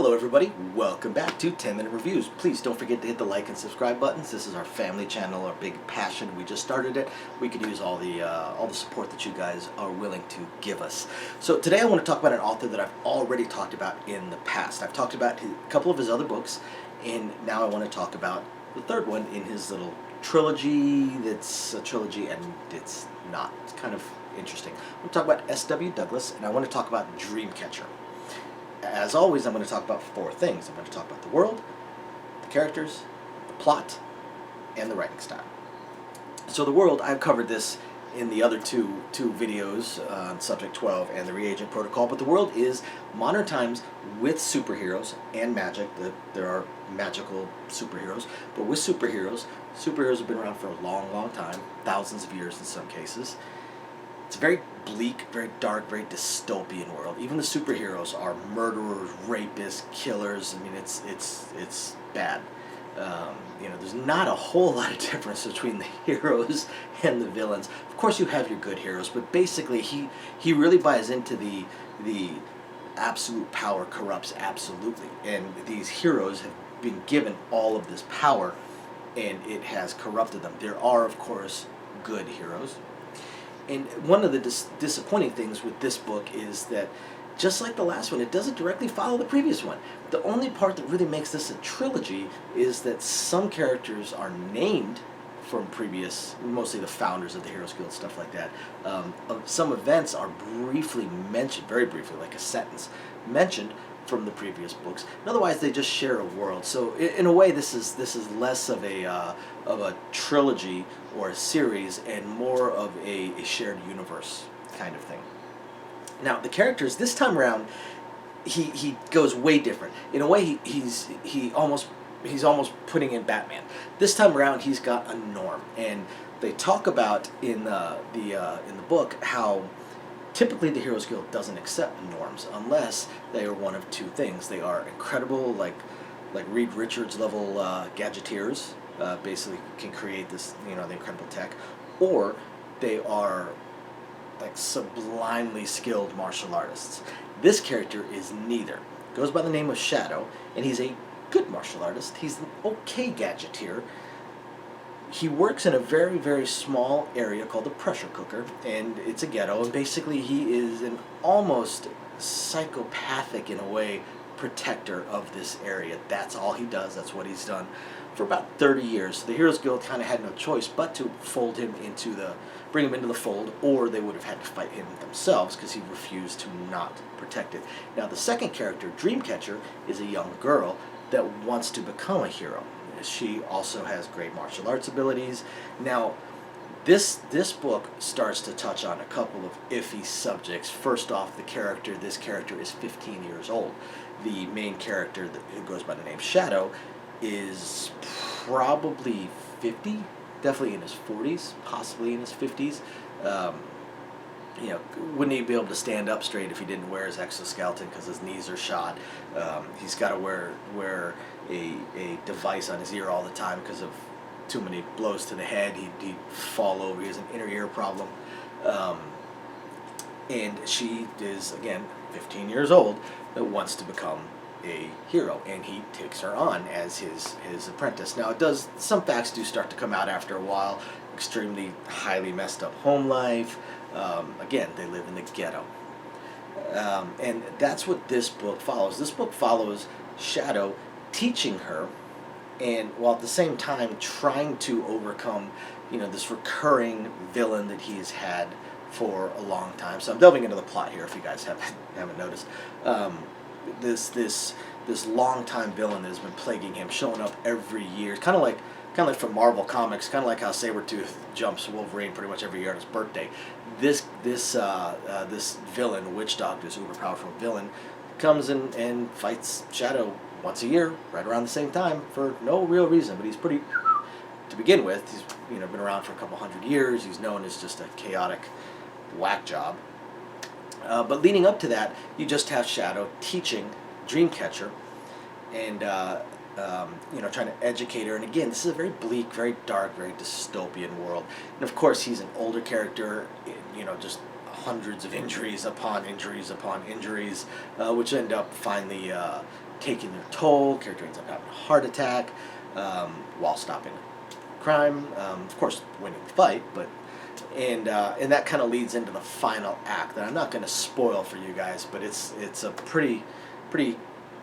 Hello everybody, welcome back to 10-Minute Reviews. Please don't forget to hit the like and subscribe buttons. This is our family channel, our big passion. We just started it. We could use all the support that you guys are willing to give us. So today I want to talk about an author that I've already talked about in the past. I've talked about a couple of his other books, and now I want to talk about the third one in his little trilogy that's a trilogy and it's not. It's kind of interesting. I'm going to talk about S.W. Douglas, and I want to talk about Dreamcatcher. As always, I'm going to talk about four things. I'm going to talk about the world, the characters, the plot, and the writing style. So the world, I've covered this in the other two videos on Subject 12 and the Reagent Protocol, but the world is modern times with superheroes and magic. There are magical superheroes, but with superheroes. Superheroes have been around for a long, long time, thousands of years in some cases. It's a very bleak, very dark, very dystopian world. Even the superheroes are murderers, rapists, killers. I mean, it's bad. There's not a whole lot of difference between the heroes and the villains. Of course, you have your good heroes, but basically, he really buys into the absolute power corrupts absolutely, and these heroes have been given all of this power, and it has corrupted them. There are, of course, good heroes. And one of the disappointing things with this book is that, just like the last one, it doesn't directly follow the previous one. The only part that really makes this a trilogy is that some characters are named from previous, mostly the founders of the Heroes Guild, stuff like that. Some events are briefly mentioned, very briefly, like a sentence, mentioned from the previous books. And otherwise, they just share a world. So in a way, this is less of a trilogy or a series and more of a shared universe kind of thing. Now, the characters this time around, he goes way different. In a way, he's almost putting in Batman. This time around, he's got a norm, and they talk about in the book how typically the Heroes Guild doesn't accept norms unless they are one of two things. They are incredible, like Reed Richards level gadgeteers, basically can create this, the incredible tech, or they are like sublimely skilled martial artists. This character is neither. Goes by the name of Shadow, and he's a good martial artist. He's an okay gadgeteer. He works in a very, very small area called the pressure cooker, and it's a ghetto, and basically he is an almost psychopathic, in a way, protector of this area. That's all he does. That's what he's done for about 30 years. So the Heroes Guild kind of had no choice but to bring him into the fold, or they would have had to fight him themselves because he refused to not protect it. Now, the second character, Dreamcatcher, is a young girl that wants to become a hero. She also has great martial arts abilities. Now, this book starts to touch on a couple of iffy subjects. First off, this character is 15 years old. The main character, who goes by the name Shadow, is probably 50, definitely in his 40s, possibly in his 50s. Wouldn't he be able to stand up straight if he didn't wear his exoskeleton because his knees are shot? He's got to wear a device on his ear all the time because of too many blows to the head. He'd fall over. He has an inner ear problem. And she is, again, 15 years old, that wants to become a hero, and he takes her on as his apprentice. Now, some facts do start to come out after a while. Extremely highly messed up home life. Again, they live in the ghetto. And that's what this book follows. This book follows Shadow teaching her, and while at the same time trying to overcome, this recurring villain that he's had for a long time. So I'm delving into the plot here if you guys haven't noticed. This long-time villain that has been plaguing him, showing up every year, kind of like from Marvel Comics, kind of like how Sabretooth jumps Wolverine pretty much every year on his birthday. This villain, Witch Doctor, this uber powerful villain, comes and fights Shadow once a year, right around the same time, for no real reason. But he's pretty, to begin with, he's been around for a couple hundred years. He's known as just a chaotic whack job. But leading up to that, you just have Shadow teaching Dreamcatcher, and trying to educate her. And again, this is a very bleak, very dark, very dystopian world. And of course, he's an older character, just hundreds of injuries upon injuries upon injuries, which end up finally taking their toll. Character ends up having a heart attack while stopping crime. Of course, winning the fight, but and that kind of leads into the final act. That I'm not going to spoil for you guys, but it's a pretty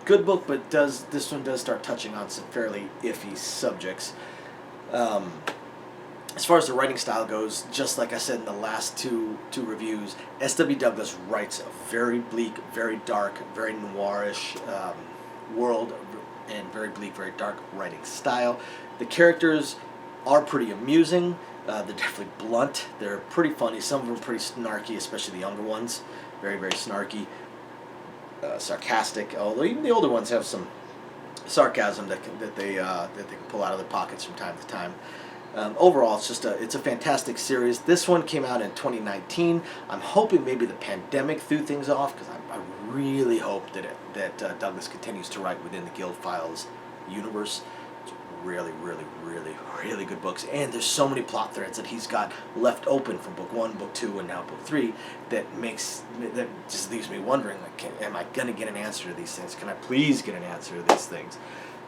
good book. But this one does start touching on some fairly iffy subjects. As far as the writing style goes, just like I said in the last two reviews, S.W. Douglas writes a very bleak, very dark, very noirish world, and very bleak, very dark writing style. The characters are pretty amusing. They're definitely blunt. They're pretty funny. Some of them are pretty snarky, especially the younger ones. Very, very snarky, sarcastic. Although even the older ones have some sarcasm that they can pull out of their pockets from time to time. Overall, it's a fantastic series. This one came out in 2019. I'm hoping maybe the pandemic threw things off, because I really hope that Douglas continues to write within the Guild Files universe. It's really, really, really, really good books, and there's so many plot threads that he's got left open from book 1, book 2, and now book 3 that just leaves me wondering, like, am I gonna get an answer to these things? Can I please get an answer to these things?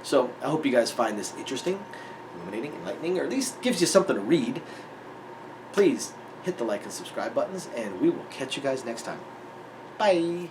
So I hope you guys find this interesting, illuminating, enlightening, or at least gives you something to read. Please hit the like and subscribe buttons, and we will catch you guys next time. Bye!